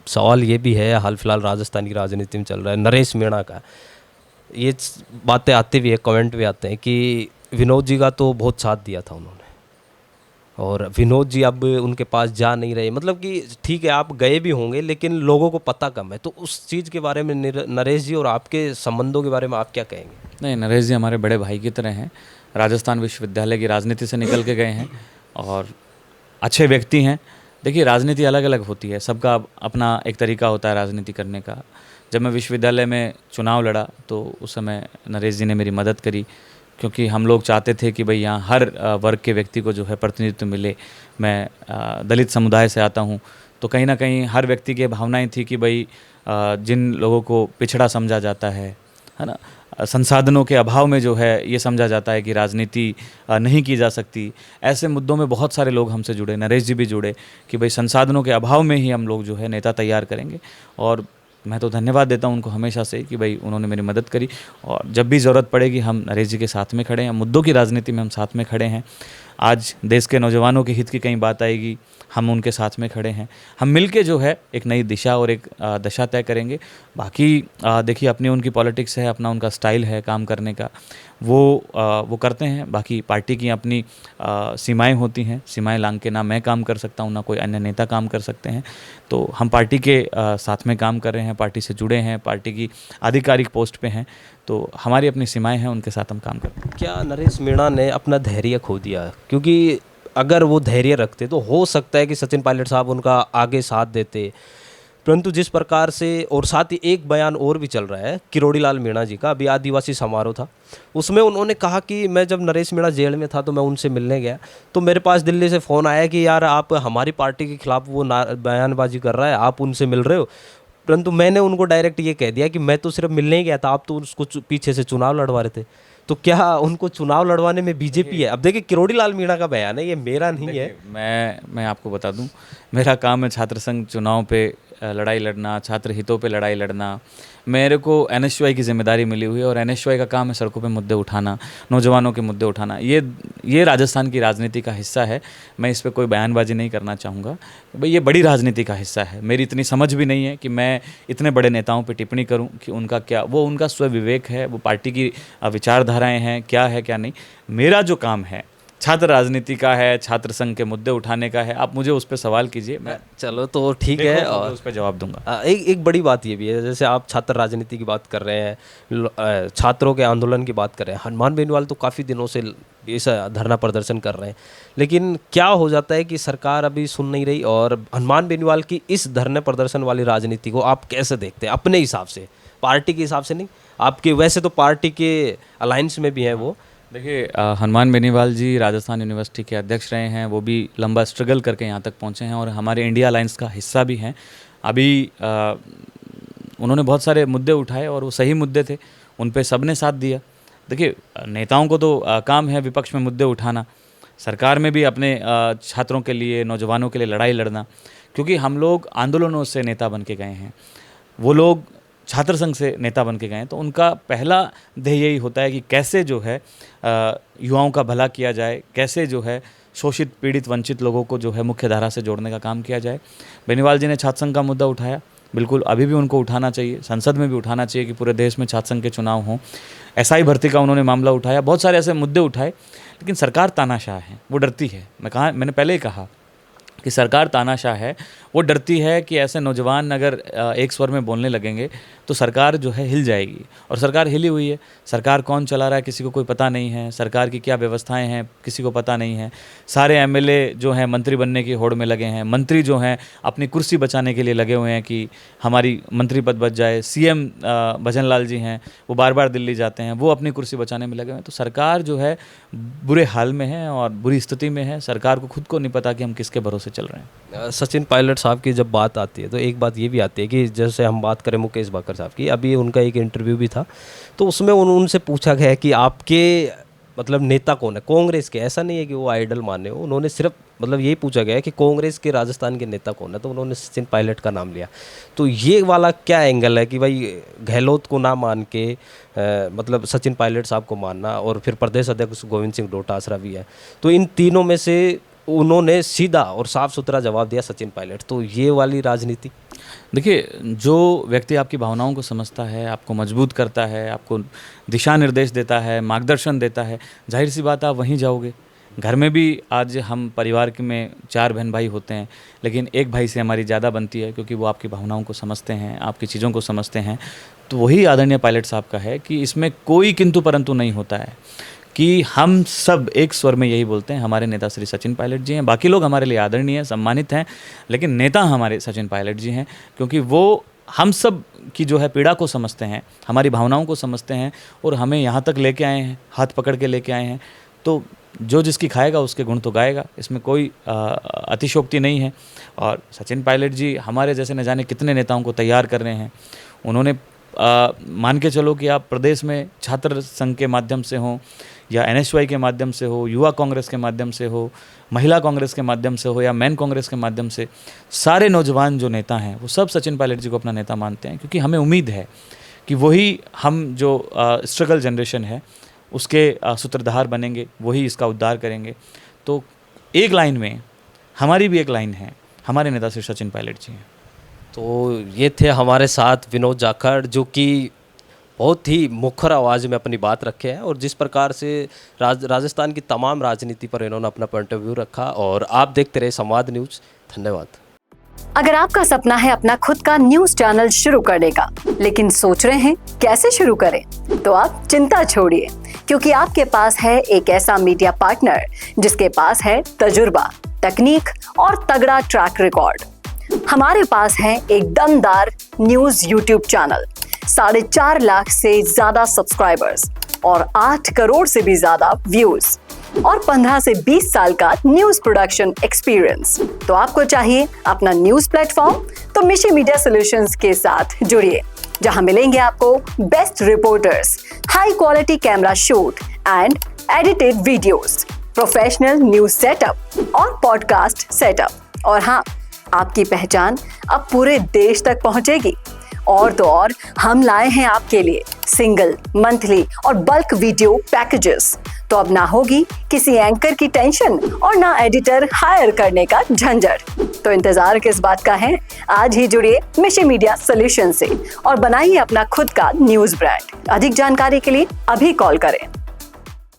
सवाल ये भी है, हाल फिलहाल राजस्थान की राजनीति में चल रहा है नरेश मीणा का, ये बातें आती भी है, कमेंट भी आते हैं कि विनोद जी का तो बहुत साथ दिया था उन्होंने और विनोद जी अब उनके पास जा नहीं रहे। मतलब कि ठीक है आप गए भी होंगे लेकिन लोगों को पता कम है, तो उस चीज़ के बारे में नरेश जी और आपके संबंधों के बारे में आप क्या कहेंगे? नहीं, नरेश जी हमारे बड़े भाई की तरह हैं। राजस्थान विश्वविद्यालय की राजनीति से निकल के गए हैं और अच्छे व्यक्ति हैं। देखिए, राजनीति अलग अलग होती है, सबका अपना एक तरीका होता है राजनीति करने का। जब मैं विश्वविद्यालय में चुनाव लड़ा तो उस समय नरेश जी ने मेरी मदद करी, क्योंकि हम लोग चाहते थे कि भाई यहाँ हर वर्ग के व्यक्ति को जो है प्रतिनिधित्व मिले। मैं दलित समुदाय से आता हूँ, तो कहीं ना कहीं हर व्यक्ति की भावनाएं थी कि भाई जिन लोगों को पिछड़ा समझा जाता है ना, संसाधनों के अभाव में जो है ये समझा जाता है कि राजनीति नहीं की जा सकती, ऐसे मुद्दों में बहुत सारे लोग हमसे जुड़े, नरेश जी भी जुड़े कि भाई संसाधनों के अभाव में ही हम लोग जो है नेता तैयार करेंगे। और मैं तो धन्यवाद देता हूं उनको हमेशा से कि भाई उन्होंने मेरी मदद करी, और जब भी ज़रूरत पड़ेगी हम नरेश जी के साथ में खड़े हैं, मुद्दों की राजनीति में हम साथ में खड़े हैं। आज देश के नौजवानों के हित की कहीं बात आएगी, हम उनके साथ में खड़े हैं। हम मिलके जो है एक नई दिशा और एक दशा तय करेंगे। बाकी देखिए, अपनी उनकी पॉलिटिक्स है, अपना उनका स्टाइल है काम करने का, वो करते हैं। बाकी पार्टी की अपनी सीमाएं होती हैं, सीमाएं लांघ के ना मैं काम कर सकता हूं ना कोई अन्य नेता काम कर सकते हैं। तो हम पार्टी के साथ में काम कर रहे हैं, पार्टी से जुड़े हैं, पार्टी की आधिकारिक पोस्ट पे हैं, तो हमारी अपनी सीमाएं हैं, उनके साथ हम काम करते हैं। क्या नरेश मीणा ने अपना धैर्य खो दिया? क्योंकि अगर वो धैर्य रखते तो हो सकता है कि सचिन पायलट साहब उनका आगे साथ देते, परंतु जिस प्रकार से, और साथ ही एक बयान और भी चल रहा है किरोड़ी लाल मीणा जी का, अभी आदिवासी समारोह था, उसमें उन्होंने कहा कि मैं जब नरेश मीणा जेल में था तो मैं उनसे मिलने गया तो मेरे पास दिल्ली से फ़ोन आया कि यार आप हमारी पार्टी के खिलाफ वो बयानबाजी कर रहा है, आप उनसे मिल रहे हो। परंतु मैंने उनको डायरेक्ट ये कह दिया कि मैं तो सिर्फ मिलने ही गया था, आप तो उसको पीछे से चुनाव लड़वा रहे थे। तो क्या उनको चुनाव लड़वाने में बीजेपी है? अब देखिए किरोड़ी लाल मीणा का बयान है, ये मेरा नहीं है। मैं आपको बता दूं, मेरा काम है छात्र संघ चुनाव पे लड़ाई लड़ना, छात्र हितों पे लड़ाई लड़ना। मेरे को एनएसयूआई की जिम्मेदारी मिली हुई है और एनएसयूआई का काम है सड़कों पे मुद्दे उठाना, नौजवानों के मुद्दे उठाना। ये राजस्थान की राजनीति का हिस्सा है। मैं इस पे कोई बयानबाजी नहीं करना चाहूँगा। भाई ये बड़ी राजनीति का हिस्सा है, मेरी इतनी समझ भी नहीं है कि मैं इतने बड़े नेताओं पे टिप्पणी करूं कि उनका क्या, वो उनका स्व विवेक है, वो पार्टी की विचारधाराएँ हैं, क्या है क्या नहीं। मेरा जो काम है छात्र राजनीति का है, छात्र संघ के मुद्दे उठाने का है। आप मुझे उस पर सवाल कीजिए, मैं चलो तो ठीक है और उस पर जवाब दूंगा। एक बड़ी बात ये भी है, जैसे आप छात्र राजनीति की बात कर रहे हैं, छात्रों के आंदोलन की बात कर रहे हैं, हनुमान बेनीवाल तो काफ़ी दिनों से इस धरना प्रदर्शन कर रहे हैं, लेकिन क्या हो जाता है कि सरकार अभी सुन नहीं रही। और हनुमान बेनीवाल की इस धरने प्रदर्शन वाली राजनीति को आप कैसे देखते हैं अपने हिसाब से, पार्टी के हिसाब से नहीं आपके? वैसे तो पार्टी के अलायंस में भी हैं वो। देखिए, हनुमान बेनीवाल जी राजस्थान यूनिवर्सिटी के अध्यक्ष रहे हैं, वो भी लंबा स्ट्रगल करके यहाँ तक पहुँचे हैं और हमारे इंडिया अलायंस का हिस्सा भी हैं। अभी उन्होंने बहुत सारे मुद्दे उठाए और वो सही मुद्दे थे, उन पे सबने साथ दिया। देखिए, नेताओं को तो काम है विपक्ष में मुद्दे उठाना, सरकार में भी अपने छात्रों के लिए, नौजवानों के लिए लड़ाई लड़ना, क्योंकि हम लोग आंदोलनों से नेता बन के गए हैं, वो लोग छात्र संघ से नेता बन के गए हैं। तो उनका पहला ध्येय यही होता है कि कैसे जो है युवाओं का भला किया जाए, कैसे जो है शोषित, पीड़ित, वंचित लोगों को जो है मुख्य धारा से जोड़ने का काम किया जाए। बेनीवाल जी ने छात्र संघ का मुद्दा उठाया, बिल्कुल अभी भी उनको उठाना चाहिए, संसद में भी उठाना चाहिए कि पूरे देश में छात्र संघ के चुनाव हों। एसआई भर्ती का उन्होंने मामला उठाया, बहुत सारे ऐसे मुद्दे उठाए, लेकिन सरकार तानाशाह है, वो डरती है। मैंने पहले ही कहा कि सरकार तानाशाह है, वो डरती है कि ऐसे नौजवान अगर एक स्वर में बोलने लगेंगे तो सरकार जो है हिल जाएगी, और सरकार हिली हुई है। सरकार कौन चला रहा है किसी को कोई पता नहीं है, सरकार की क्या व्यवस्थाएं हैं किसी को पता नहीं है। सारे एमएलए जो हैं मंत्री बनने की होड़ में लगे हैं, मंत्री जो हैं अपनी कुर्सी बचाने के लिए लगे हुए हैं कि हमारी मंत्री पद बच जाए। सीएम भजन लाल जी हैं, वो बार बार दिल्ली जाते हैं, वो अपनी कुर्सी बचाने में लगे हुए हैं। तो सरकार जो है बुरे हाल में है और बुरी स्थिति में है, सरकार को खुद को नहीं पता कि हम किसके भरोसे चल रहे हैं। सचिन पायलट साहब की जब बात आती है तो एक बात ये भी आती है कि जैसे हम बात करें मुकेश बाकर साहब की, अभी उनका एक इंटरव्यू भी था तो उसमें उनसे पूछा गया है कि आपके मतलब नेता कौन है कांग्रेस के। ऐसा नहीं है कि वो आइडल माने हो, उन्होंने सिर्फ मतलब यही पूछा गया है कि कांग्रेस के राजस्थान के नेता कौन है, तो उन्होंने सचिन पायलट का नाम लिया। तो ये वाला क्या एंगल है कि भाई गहलोत को ना मान के मतलब सचिन पायलट साहब को मानना, और फिर प्रदेश अध्यक्ष गोविंद सिंह डोटासरा भी है, तो इन तीनों में से उन्होंने सीधा और साफ सुथरा जवाब दिया सचिन पायलट। तो ये वाली राजनीति देखिए, जो व्यक्ति आपकी भावनाओं को समझता है, आपको मजबूत करता है, आपको दिशा निर्देश देता है, मार्गदर्शन देता है, ज़ाहिर सी बात है आप वहीं जाओगे। घर में भी आज हम परिवार के में 4 बहन भाई होते हैं, लेकिन एक भाई से हमारी ज़्यादा बनती है, क्योंकि वो आपकी भावनाओं को समझते हैं, आपकी चीज़ों को समझते हैं। तो वही आदरणीय पायलट साहब का है कि इसमें कोई किंतु परंतु नहीं होता है, कि हम सब एक स्वर में यही बोलते हैं, हमारे नेता श्री सचिन पायलट जी हैं। बाकी लोग हमारे लिए आदरणीय हैं, सम्मानित हैं, लेकिन नेता हमारे सचिन पायलट जी हैं, क्योंकि वो हम सब की जो है पीड़ा को समझते हैं, हमारी भावनाओं को समझते हैं और हमें यहाँ तक लेके आए हैं, हाथ पकड़ के लेके आए हैं। तो जो जिसकी खाएगा उसके गुण तो गाएगा, इसमें कोई अतिशयोक्ति नहीं है। और सचिन पायलट जी हमारे जैसे न जाने कितने नेताओं को तैयार कर रहे हैं। उन्होंने मान के चलो कि आप प्रदेश में छात्र संघ के माध्यम से हो या NSY के माध्यम से हो, युवा कांग्रेस के माध्यम से हो, महिला कांग्रेस के माध्यम से हो या मैन कांग्रेस के माध्यम से, सारे नौजवान जो नेता हैं वो सब सचिन पायलट जी को अपना नेता मानते हैं, क्योंकि हमें उम्मीद है कि वही हम जो स्ट्रगल जनरेशन है उसके सूत्रधार बनेंगे, वही इसका उद्धार करेंगे। तो एक लाइन में हमारी भी एक लाइन है, हमारे नेता श्री सचिन पायलट जी हैं। तो ये थे हमारे साथ विनोद जाखड़, जो कि बहुत ही मुखर आवाज़ में अपनी बात रखे हैं और जिस प्रकार से राजस्थान की तमाम राजनीति पर इन्होंने अपना पॉइंट ऑफ व्यू रखा। और आप देखते रहे संवाद न्यूज़। धन्यवाद। अगर आपका सपना है अपना खुद का न्यूज़ चैनल शुरू करने का, लेकिन सोच रहे हैं कैसे शुरू करें, तो आप चिंता छोड़िए, क्योंकि आपके पास है एक ऐसा मीडिया पार्टनर जिसके पास है तजुर्बा, तकनीक और तगड़ा ट्रैक रिकॉर्ड। हमारे पास है एक दमदार न्यूज़ यूट्यूब चैनल, 4.5 लाख से ज्यादा सब्सक्राइबर्स और 8 करोड़ से भी ज्यादा व्यूज और 15 से 20 साल का न्यूज प्रोडक्शन एक्सपीरियंस। तो आपको चाहिए अपना न्यूज प्लेटफॉर्म, तो मिशी मीडिया सॉल्यूशंस के साथ जुड़िए, जहां मिलेंगे आपको best reporters, high quality camera shoot and edited videos, professional news setup और पॉडकास्ट सेटअप। और हाँ, आपकी पहचान अब पूरे देश तक पहुंचेगी। और तो और, हम लाए हैं आपके लिए सिंगल, मंथली और बल्क वीडियो पैकेजेस। तो अब ना होगी किसी एंकर की टेंशन और ना एडिटर हायर करने का झंझट। तो इंतजार किस बात का है? आज ही जुड़िए मिशी मीडिया सॉल्यूशन से और बनाइए अपना खुद का न्यूज ब्रांड। अधिक जानकारी के लिए अभी कॉल करें।